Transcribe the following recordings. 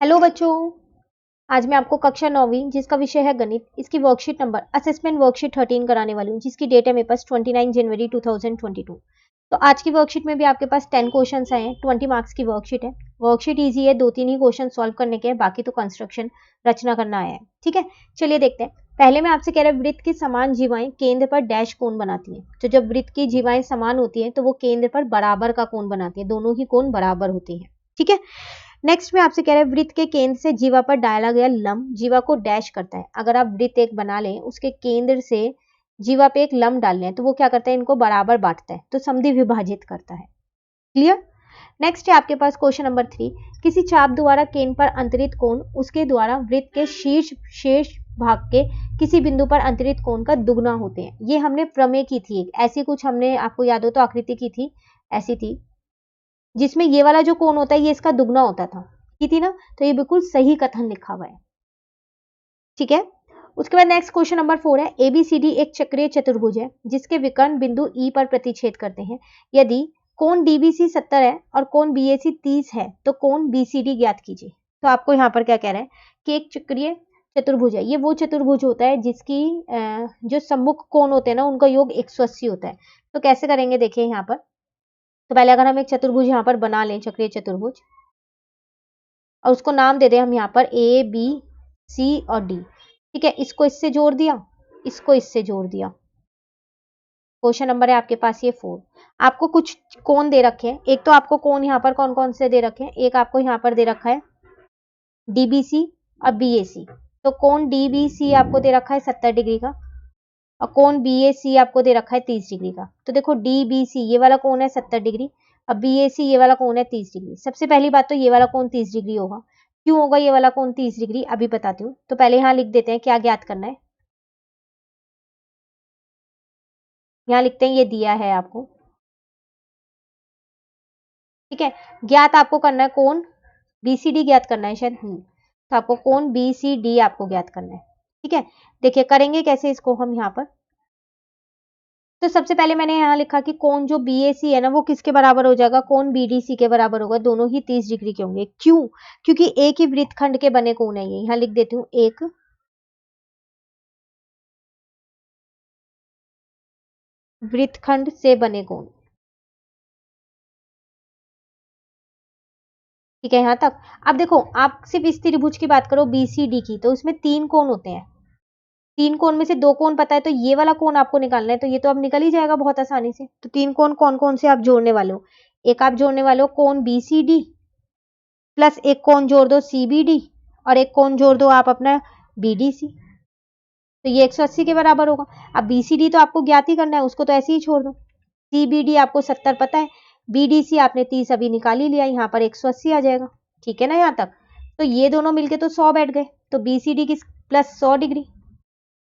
Hello बच्चों। आज मैं आपको कक्षा 9वीं जिसका विषय है गणित, इसकी वर्कशीट नंबर असेसमेंट वर्कशीट 13 कराने वाली हूँ, जिसकी डेट है मेरे पास 29 जनवरी 2022। तो आज की वर्कशीट में भी आपके पास 10 क्वेश्चंस आए हैं। 20 मार्क्स की वर्कशीट है। वर्कशीट इजी है, 2-3 ही क्वेश्चन सॉल्व करने के हैं, बाकी तो कंस्ट्रक्शन रचना करना आया है। ठीक है, चलिए देखते हैं। पहले मैं आपसे कह रहा हूँ, वृत्त की समान जीवाएं केंद्र पर डैश कोण बनाती हैं। तो जब वृत्त की जीवाएं समान होती हैं तो वो केंद्र पर बराबर का कोण बनाती है, दोनों ही कोण बराबर होती हैं। ठीक है, नेक्स्ट में आपसे कह रहे हैं, वृत्त के केंद्र से जीवा पर डाला गया लंब जीवा को डैश करता है। अगर आप वृत्त एक बना लें, उसके केंद्र से जीवा पे एक लंब डाल लें तो वो क्या करता है, इनको बराबर बांटता है, तो समद्वि विभाजित करता है। क्लियर। नेक्स्ट है आपके पास क्वेश्चन नंबर 3। किसी चाप द्वारा केंद्र पर अंतरित कोण उसके द्वारा वृत्त के शीर्ष शेष भाग के किसी बिंदु पर अंतरित कोण का दुगना होते हैं। ये हमने प्रमेय की थी, एक ऐसी कुछ हमने, आपको याद हो तो आकृति की थी, ऐसी थी, जिसमें ये वाला जो कोण होता है ये इसका दुगना होता था, की थी ना। तो ये बिल्कुल सही कथन लिखा हुआ है। ठीक है, उसके बाद नेक्स्ट क्वेश्चन नंबर 4 है, एबीसीडी एक चक्रीय चतुर्भुज है जिसके विकर्ण बिंदु ई पर प्रतिच्छेद करते हैं। यदि कोण डीबीसी 70 है और कोण बीएसी 30 है तो कोण बीसीडी ज्ञात कीजिए। तो आपको यहाँ पर क्या कह रहा है कि एक चक्रीय चतुर्भुज है, ये वो चतुर्भुज होता है जिसकी जो सम्मुख कोण होते हैं ना, उनका योग 180 होता है। तो कैसे करेंगे, देखिए यहाँ पर। तो पहले अगर हम एक चतुर्भुज यहाँ पर बना लें, चक्रीय चतुर्भुज, और उसको नाम दे दें हम यहाँ पर ए बी सी और डी। ठीक है, इसको इससे जोड़ दिया, इसको इससे जोड़ दिया। क्वेश्चन नंबर है आपके पास ये 4। आपको कुछ कोण दे रखे हैं। एक तो आपको कोण यहाँ पर कौन कौन से दे रखे हैं, एक आपको यहाँ पर दे रखा है डीबीसी और बीएसी। तो कोण डीबीसी आपको दे रखा है 70 डिग्री का, और कोण बीएसी आपको दे रखा है 30 डिग्री का। तो देखो डीबीसी ये वाला कोण है 70 डिग्री, अब बीएसी ये वाला कोण है 30 डिग्री। सबसे पहली बात तो ये वाला कोण 30 डिग्री होगा। क्यों होगा ये वाला कोण 30 डिग्री, अभी बताती हूँ। तो पहले यहाँ लिख देते हैं क्या ज्ञात करना है। यहाँ लिखते हैं, ये दिया है आपको। ठीक है, ज्ञात आपको करना है कोण बीसीडी ज्ञात करना है शायद। तो आपको कोण बीसीडी आपको ज्ञात करना है। ठीक है, देखिए करेंगे कैसे इसको हम यहाँ पर। तो सबसे पहले मैंने यहाँ लिखा कि कोण जो बीएसी है ना, वो किसके बराबर हो जाएगा, कोण बीडीसी के बराबर होगा। दोनों ही 30 डिग्री के होंगे। क्यों, क्योंकि एक ही वृत्तखंड के बने कोण है ये। यहाँ लिख देती हूँ, एक वृत्तखंड से बने कोण। ठीक है यहाँ तक। अब देखो, आप सिर्फ इस त्रिभुज की बात करो बीसीडी की, तो उसमें 3 कोण होते हैं। 3 कोण में से 2 कोण पता है, तो ये वाला कोण आपको निकालना है। तो ये तो अब निकल ही जाएगा बहुत आसानी से। तो 3 कोण कौन कौन से आप जोड़ने वाले हो, एक आप जोड़ने वाले हो कोण बीसीडी, प्लस एक कोण जोड़ दो सीबीडी, और एक कोण जोड़ दो आप अपना बीडीसी। तो ये 180 के बराबर होगा। अब बीसीडी तो आपको ज्ञात ही करना है, उसको तो ऐसे ही छोड़ दो। सीबीडी आपको 70 पता है, बीडीसी आपने 30 अभी निकाल ही लिया, यहाँ पर 180 आ जाएगा। ठीक है ना यहाँ तक। तो ये दोनों मिलके तो 100 बैठ गए। तो बीसीडी की प्लस 100 डिग्री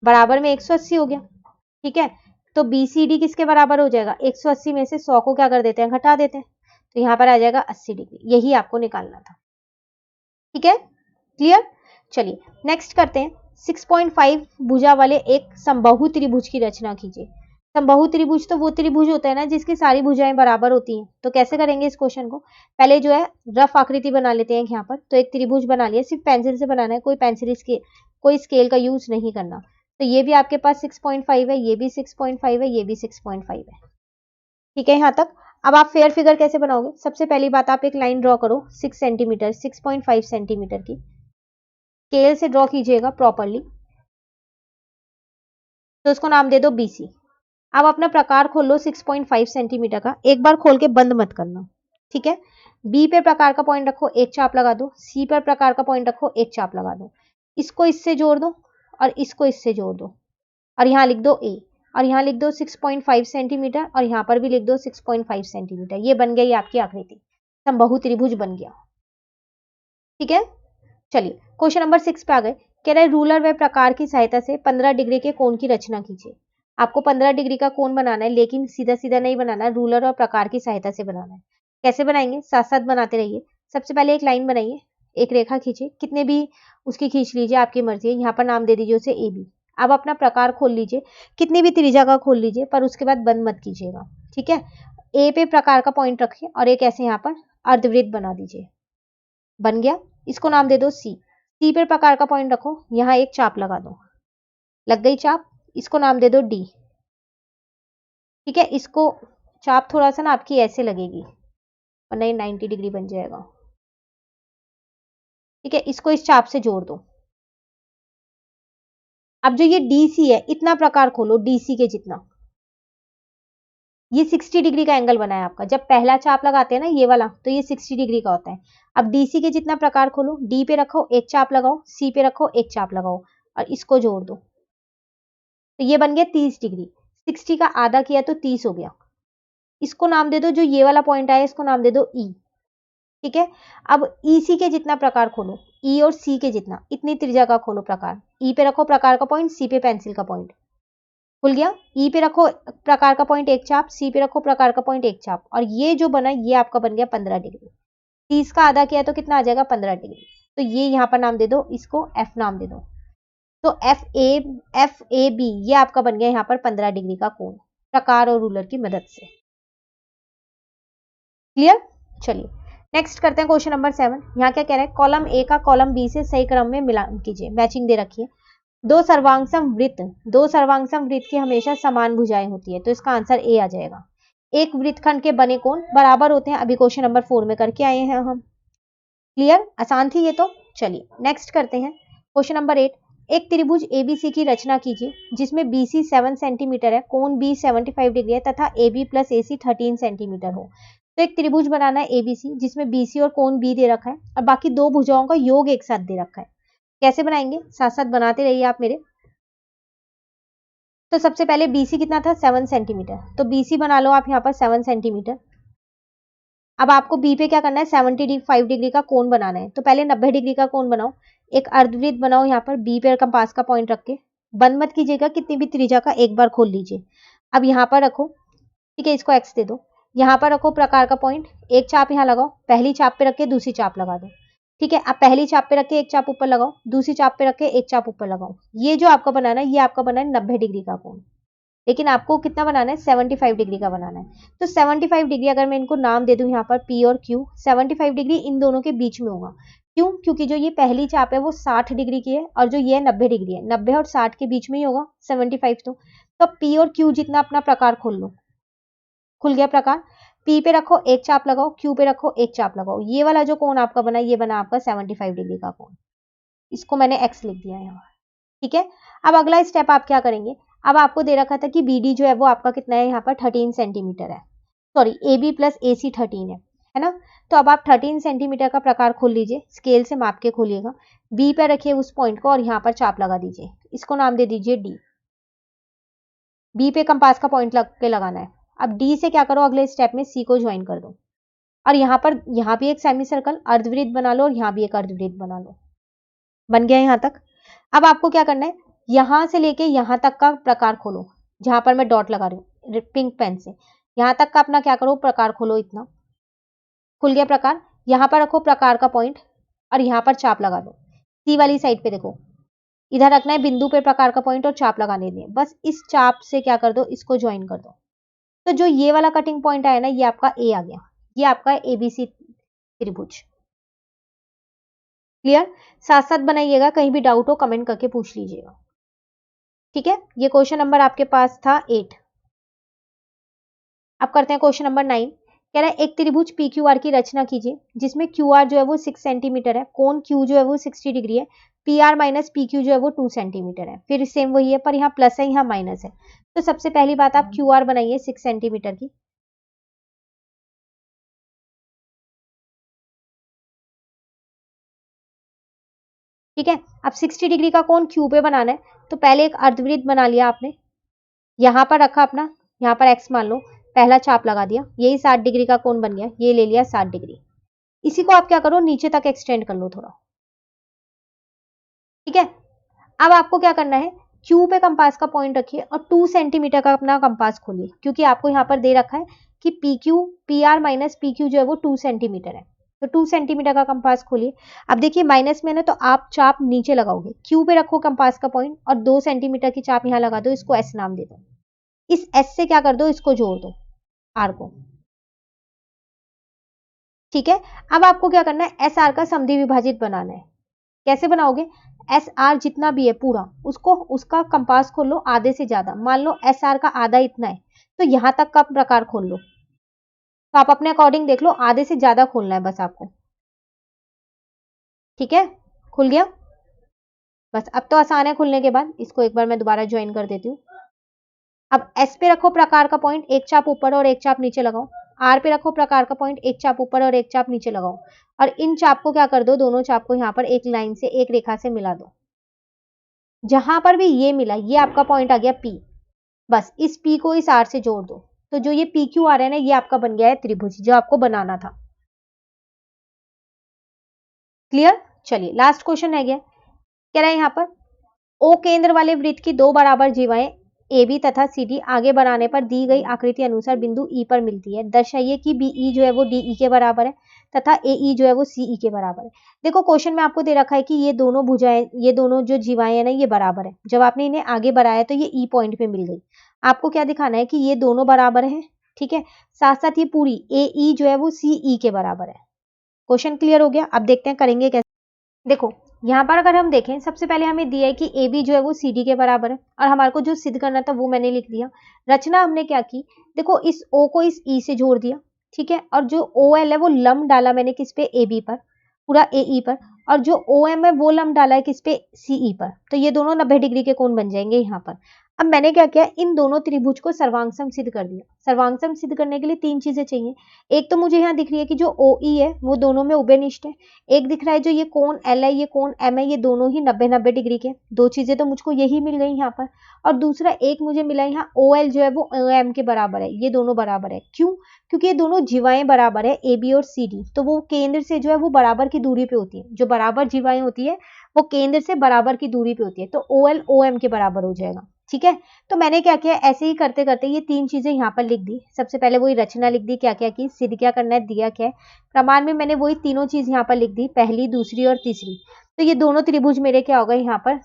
बराबर में 180 हो गया। ठीक है, तो बीसीडी किसके बराबर हो जाएगा, 180 में से 100 को क्या कर देते हैं, घटा देते हैं। तो यहाँ पर आ जाएगा 80 डिग्री। यही आपको निकालना था। ठीक है, क्लियर। चलिए नेक्स्ट करते हैं। 6.5 भुजा वाले एक समबाहु त्रिभुज की रचना कीजिए। समबाहु त्रिभुज तो वो त्रिभुज होता है ना जिसकी सारी भुजाएं बराबर होती हैं। तो कैसे करेंगे इस क्वेश्चन को, पहले जो है रफ आकृति बना लेते हैं यहाँ पर। तो एक त्रिभुज बना लिया, सिर्फ पेंसिल से बनाना है, कोई पेंसिल स्केल, कोई स्केल का यूज नहीं करना। तो ये भी आपके पास 6.5 है, ये भी 6.5 है, ये भी 6.5 है। ठीक है यहाँ तक। अब आप फेयर फिगर कैसे बनाओगे, सबसे पहली बात आप एक लाइन ड्रॉ करो 6 सेंटीमीटर 6.5 सेंटीमीटर की, स्केल से ड्रॉ कीजिएगा प्रॉपरली। तो उसको नाम दे दो बीसी। अब अपना प्रकार खोल लो 6.5 सेंटीमीटर का, एक बार खोल के बंद मत करना। ठीक है, बी पे प्रकार का पॉइंट रखो, एक चाप लगा दो। सी पर प्रकार का पॉइंट रखो, एक चाप लगा दो। इसको इससे जोड़ दो और इसको इससे जोड़ दो, और यहाँ लिख दो ए, और यहाँ लिख दो 6.5 सेंटीमीटर, और यहाँ पर भी लिख दो 6.5 सेंटीमीटर। ये बन गई आपकी आकृति, समबाहु त्रिभुज बन गया। ठीक है, चलिए क्वेश्चन नंबर 6 पे आ गए। कह रहे रूलर व प्रकार की सहायता से 15 डिग्री के कोण की रचना कीजिए। आपको 15 डिग्री का कोण बनाना है, लेकिन सीधा सीधा नहीं बनाना है, रूलर और प्रकार की सहायता से बनाना है। कैसे बनाएंगे, साथ साथ बनाते रहिए। सबसे पहले एक लाइन बनाइए, एक रेखा खींचिए, कितने भी उसकी खींच लीजिए, आपकी मर्जी है। यहाँ पर नाम दे दीजिए उसे ए बी। अब अपना प्रकार खोल लीजिए, कितनी भी त्रिज्या का खोल लीजिए, पर उसके बाद बंद मत कीजिएगा। ठीक है, ए पे प्रकार का पॉइंट रखिए और एक ऐसे यहाँ पर अर्धवृत्त बना दीजिए। बन गया। इसको नाम दे दो सी। सी पे प्रकार का पॉइंट रखो, यहाँ एक चाप लगा दो, लग गई चाप, इसको नाम दे दो डी। ठीक है, इसको चाप थोड़ा सा ना आपकी ऐसे लगेगी वरना ये 90 डिग्री बन जाएगा। ठीक है, इसको इस चाप से जोड़ दो। अब जो ये डीसी है, इतना प्रकार खोलो डीसी के जितना, ये 60 डिग्री का एंगल बना है आपका। जब पहला चाप लगाते हैं ना ये वाला, तो ये 60 डिग्री का होता है। अब डीसी के जितना प्रकार खोलो, डी पे रखो एक चाप लगाओ, सी पे रखो एक चाप लगाओ और इसको जोड़ दो, तो ये बन गया 30 डिग्री। 60 का आधा किया तो 30 हो गया। इसको नाम दे दो, जो ये वाला पॉइंट आया इसको नाम दे दो ई। ठीक है, अब ई सी के जितना प्रकार खोलो, ई और सी के जितना, इतनी त्रिज्या का खोलो प्रकार। ई पे रखो प्रकार का पॉइंट, सी पे पेंसिल का पॉइंट, खुल गया। ई पे रखो प्रकार का पॉइंट एक चाप, सी पे रखो प्रकार का पॉइंट एक चाप, और ये जो बना ये आपका बन गया 15 डिग्री। 30 का आधा किया तो कितना आ जाएगा 15 डिग्री। तो ये यहाँ पर नाम दे दो, इसको एफ नाम दे दो। तो एफ ए बी ये आपका बन गया यहाँ पर 15 डिग्री का कोण, प्रकार और रूलर की मदद से। क्लियर? चलिए नेक्स्ट करते हैं क्वेश्चन नंबर 7। यहाँ क्या कह रहा है, कॉलम ए का कॉलम बी से सही क्रम में मिलान कीजिए, मैचिंग दे रखी है। दो सर्वांगसम वृत्त की हमेशा समान भुजाएं होती है, तो इसका आंसर ए आ जाएगा। एक वृत्तखंड के बने कोण बराबर होते हैं, अभी क्वेश्चन नंबर 4 में करके आए हैं हम। क्लियर? आसान थी ये तो। चलिए नेक्स्ट करते हैं क्वेश्चन नंबर 8। एक त्रिभुज एबीसी की रचना कीजिए जिसमें बीसी 7 सेंटीमीटर है, कोण बी 75 डिग्री है तथा एबी प्लस एसी 13 सेंटीमीटर हो। तो एक त्रिभुज बनाना है एबीसी जिसमें बीसी और कोण बी दे रखा है और बाकी दो भुजाओं का योग एक साथ दे रखा है। कैसे बनाएंगे, साथ साथ बनाते रहिए आप मेरे। तो सबसे पहले बीसी कितना था 7 सेंटीमीटर, तो बीसी बना लो आप यहाँ पर 7 सेंटीमीटर। अब आपको बी पे क्या करना है 75 डिग्री का कोण बनाना है, तो पहले 90 डिग्री का कोण बनाओ। एक अर्धवृत्त बनाओ यहाँ पर बी पे कंपास का पॉइंट रख के, बंद मत कीजिएगा, कितनी भी त्रिज्या का एक बार खोल लीजिए। अब यहाँ पर रखो, ठीक है, इसको एक्स दे दो। यहाँ पर रखो प्रकार का पॉइंट, एक चाप यहाँ लगाओ, पहली चाप पे रख के दूसरी चाप लगा दो। ठीक है, अब पहली चाप पे रख के एक चाप ऊपर लगाओ, दूसरी चाप पे रख के एक चाप ऊपर लगाओ। ये जो आपका बनाना है ये आपका बना है 90 डिग्री का कोण, लेकिन आपको कितना बनाना है 75 डिग्री का बनाना है। तो 75 डिग्री अगर मैं इनको नाम दे दूं यहाँ पर पी और क्यू, 75 डिग्री इन दोनों के बीच में होगा। क्यों? क्योंकि जो ये पहली चाप है वो 60 डिग्री की है और जो ये 90 डिग्री है, 90 और 60 के बीच में ही होगा 75। तो पी और क्यू जितना अपना प्रकार खोल लो, खुल गया प्रकार। पी पे रखो एक चाप लगाओ, क्यू पे रखो एक चाप लगाओ, ये वाला जो कोण आपका बना ये बना आपका 75 डिग्री का कोण। इसको मैंने एक्स लिख दिया यहाँ। ठीक है, अब अगला स्टेप आप क्या करेंगे, अब आपको दे रखा था कि बीडी जो है वो आपका कितना है यहाँ पर 13 सेंटीमीटर है, सॉरी एबी प्लस एसी 13 है ना। तो अब आप 13 सेंटीमीटर का प्रकार खोल लीजिए, स्केल से माप के खोलिएगा। बी पर रखिए उस पॉइंट को और यहाँ पर चाप लगा दीजिए, इसको नाम दे दीजिए डी। बी पे कंपास का पॉइंट लग के लगाना है। अब डी से क्या करो, अगले स्टेप में सी को ज्वाइन कर दो और यहाँ भी एक सेमी सर्कल अर्धवृत्त बना लो और यहाँ भी एक अर्धवृत्त बना लो। बन गया यहाँ तक। अब आपको क्या करना है, यहां से लेके यहां तक का प्रकार खोलो, जहां पर मैं डॉट लगा रही हूँ पिंक पेन से, यहां तक का अपना क्या करो प्रकार खोलो, इतना खुल गया प्रकार। यहां पर रखो प्रकार का पॉइंट और यहां पर चाप लगा दो। सी वाली साइड पे देखो, इधर रखना है बिंदु पे प्रकार का पॉइंट और चाप लगाने दिए, बस इस चाप से क्या कर दो, इसको ज्वाइन कर दो। तो जो ये वाला कटिंग पॉइंट आया ना ये आपका ए आ गया, ये आपका एबीसी त्रिभुज। क्लियर? साथ साथ बनाइएगा, कहीं भी डाउट हो कमेंट करके पूछ लीजिएगा। ठीक है, ये क्वेश्चन नंबर आपके पास था 8। अब करते हैं क्वेश्चन नंबर 9। कह रहा है एक त्रिभुज पी क्यू आर की रचना कीजिए जिसमें क्यू आर जो है वो 6 सेंटीमीटर है, कोण क्यू जो है वो 60 डिग्री है, P R minus P Q जो है वो 2 सेंटीमीटर है। फिर सेम वही है पर यहाँ प्लस है यहाँ माइनस है। तो सबसे पहली बात आप क्यू आर बनाइए 6 सेंटीमीटर की। ठीक है, अब 60 डिग्री का कोण क्यू पे बनाना है, तो पहले एक अर्धवृत्त बना लिया आपने, यहाँ पर रखा अपना, यहाँ पर एक्स मान लो, पहला चाप लगा दिया, यही 60 डिग्री का कोण बन गया, ये ले लिया 60 डिग्री। इसी को आप क्या करो नीचे तक एक्सटेंड कर लो थोड़ा। ठीक है, अब आपको क्या करना है, क्यू पे कंपास का पॉइंट रखिए और 2 सेंटीमीटर का अपना कंपास खोलिए, क्योंकि आपको यहाँ पर दे रखा है कि P Q P R minus P Q जो है वो 2 सेंटीमीटर है, तो 2 सेंटीमीटर का कंपास खोलिए। अब देखिए माइनस में ना, तो आप चाप नीचे लगाओगे, क्यू पे रखो कंपास का पॉइंट और 2 सेंटीमीटर की चाप यहाँ लगा दो, इसको एस नाम दे दो। इस एस से क्या कर दो, इसको जोड़ दो आर को। ठीक है, अब आपको क्या करना है, एस आर का समद्वि विभाजित बनाना है। कैसे बनाओगे, एस आर जितना भी है पूरा, उसको उसका कंपास खोल लो आधे से ज्यादा, मान लो एस आर का आधा इतना है, तो यहां तक का प्रकार खोल लो। तो आप अपने अकॉर्डिंग देख लो, आधे से ज्यादा खोलना है बस आपको। ठीक है, खुल गया, बस अब तो आसान है खुलने के बाद। इसको एक बार मैं दोबारा ज्वाइन कर देती हूँ। अब एस पे रखो प्रकार का पॉइंट, एक चाप ऊपर और एक चाप नीचे लगाओ। आर पे रखो प्रकार का पॉइंट, एक चाप ऊपर और एक चाप नीचे लगाओ। और इन चाप को क्या कर दो, दोनों चाप को यहाँ पर एक लाइन से, एक रेखा से मिला दो। जहां पर भी ये मिला, ये आपका पॉइंट आ गया पी। बस इस पी को इस आर से जोड़ दो, तो जो ये पी क्यू आ रहा है ना, ये आपका बन गया है त्रिभुज, जो आपको बनाना था। क्लियर, चलिए लास्ट क्वेश्चन है गया। कह रहा है यहाँ पर, ओ केंद्र वाले वृत्त की दो बराबर जीवाएं ए बी तथा सी डी आगे बढ़ाने पर दी गई आकृति अनुसार बिंदु ई पर मिलती है। दर्शाइए कि बी ई जो है वो डी ई के बराबर है तथा ए ई जो है वो सी ई के बराबर है। देखो क्वेश्चन में आपको दे रखा है कि ये दोनों भुजाएं, ये दोनों जो जीवाएं है ना, ये बराबर है। जब आपने इन्हें आगे बढ़ाया तो ये ई पॉइंट पे मिल गई। आपको क्या दिखाना है कि ये दोनों बराबर है। ठीक है, साथ साथ ये पूरी ए ई जो है वो सी ई के बराबर है। क्वेश्चन क्लियर हो गया, अब देखते हैं करेंगे कैसे। देखो यहाँ पर अगर हम देखें, सबसे पहले हमें दिया है कि ए बी जो है वो सी डी के बराबर है, और हमारे को जो सिद्ध करना था वो मैंने लिख दिया। रचना हमने क्या की, देखो इस ओ को इस ई से जोड़ दिया। ठीक है, और जो ओ एल है वो लंब डाला मैंने किस पे, ए बी पर, पूरा ए ई पर। और जो ओ एम है वो लंब डाला है किस पे, सी ई पर। तो ये दोनों 90 डिग्री के कोण बन जाएंगे यहाँ पर। अब मैंने क्या किया, इन दोनों त्रिभुज को सर्वांगसम सिद्ध कर दिया। सर्वांगसम सिद्ध करने के लिए तीन चीजें चाहिए। एक तो मुझे यहाँ दिख रही है कि जो ओ ई है वो दोनों में उभयनिष्ठ है। एक दिख रहा है जो ये कोण एल है, ये कोण एम है, ये दोनों ही 90-90 डिग्री के। दो चीजें तो मुझको यही मिल गई यहाँ पर। और दूसरा एक मुझे मिला यहाँ ओ एल जो है वो ओ एम के बराबर है। ये दोनों बराबर है, क्यों, क्योंकि ये दोनों जीवाएं बराबर है, ए बी और सी डी। तो वो केंद्र से जो है वो बराबर की दूरी पे होती है। जो बराबर जीवाएं होती है वो केंद्र से बराबर की दूरी पे होती है। तो ओ एल ओ एम के बराबर हो जाएगा। ठीक है, तो मैंने क्या किया, ऐसे ही करते करते ये तीन चीजें यहाँ पर लिख दी। सबसे पहले वही रचना लिख दी, क्या क्या की, सिद्ध क्या करना है, दिया क्या है। प्रमाण में मैंने वही तीनों चीज यहाँ पर लिख दी, पहली, दूसरी और तीसरी। तो ये दोनों त्रिभुज मेरे क्या हो गए, यहाँ पर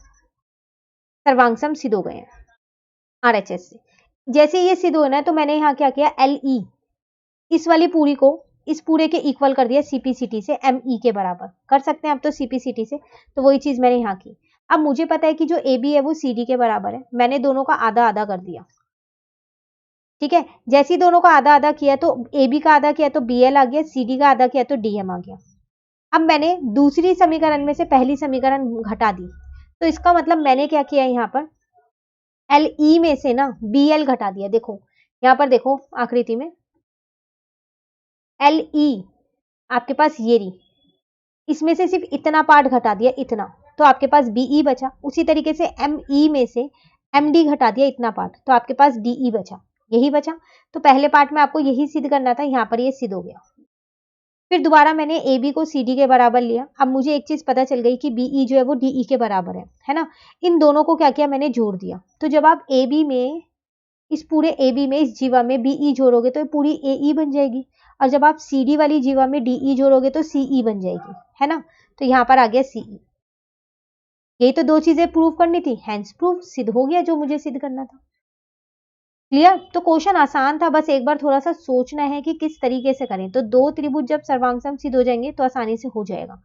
सर्वांगसम सिद्ध हो गए हैं आरएचएस से। जैसे ये सिद्ध होना है तो मैंने यहाँ क्या किया, एल ई, इस वाली पूरी को इस पूरे के इक्वल कर दिया सीपीसीटी से, एम ई के बराबर कर सकते हैं अब तो सीपीसीटी से। तो वही चीज मैंने यहाँ की। अब मुझे पता है कि जो ए बी है वो सी डी के बराबर है, मैंने दोनों का आधा आधा कर दिया। ठीक है, जैसे ही दोनों का आधा आधा किया तो ए बी का आधा किया तो बी एल आ गया, सी डी का आधा किया तो डी एम आ गया। अब मैंने दूसरी समीकरण में से पहली समीकरण घटा दी। तो इसका मतलब मैंने क्या किया, यहाँ पर एल ई में से ना बी एल घटा दिया। देखो यहाँ पर देखो आकृति में एल ई आपके पास ये रही, इसमें से सिर्फ इतना पार्ट घटा दिया, इतना, तो आपके पास बीई बचा। उसी तरीके से एम ई में से एम डी घटा दिया, इतना पार्ट, तो आपके पास डीई बचा, यही बचा। तो पहले पार्ट में आपको यही सिद्ध करना था, यहाँ पर ये सिद्ध हो गया। फिर दोबारा मैंने ए बी को सी डी के बराबर लिया। अब मुझे एक चीज पता चल गई कि बीई जो है वो डीई के बराबर है ना। इन दोनों को क्या किया, मैंने जोड़ दिया। तो जब आप ए बी में, इस पूरे ए बी में, इस जीवा में बीई जोड़ोगे तो पूरी ए ई बन जाएगी। और जब आप सी डी वाली जीवा में डीई जोड़ोगे तो सीई बन जाएगी, है ना। तो यहाँ पर आ गया सीई। यही तो दो चीजें प्रूव करनी थी, हैंस प्रूफ, सिद्ध हो गया जो मुझे सिद्ध करना था। क्लियर, तो क्वेश्चन आसान था, बस एक बार थोड़ा सा सोचना है कि किस तरीके से करें। तो दो त्रिभुज जब सर्वांगसम सिद्ध हो जाएंगे तो आसानी से हो जाएगा।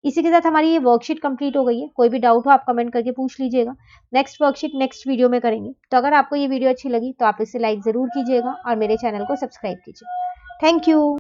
इसी के साथ हमारी ये वर्कशीट कंप्लीट हो गई है। कोई भी डाउट हो आप कमेंट करके पूछ लीजिएगा। नेक्स्ट वर्कशीट नेक्स्ट वीडियो में करेंगे। तो अगर आपको ये वीडियो अच्छी लगी तो आप इसे लाइक जरूर कीजिएगा और मेरे चैनल को सब्सक्राइब कीजिए। Thank you.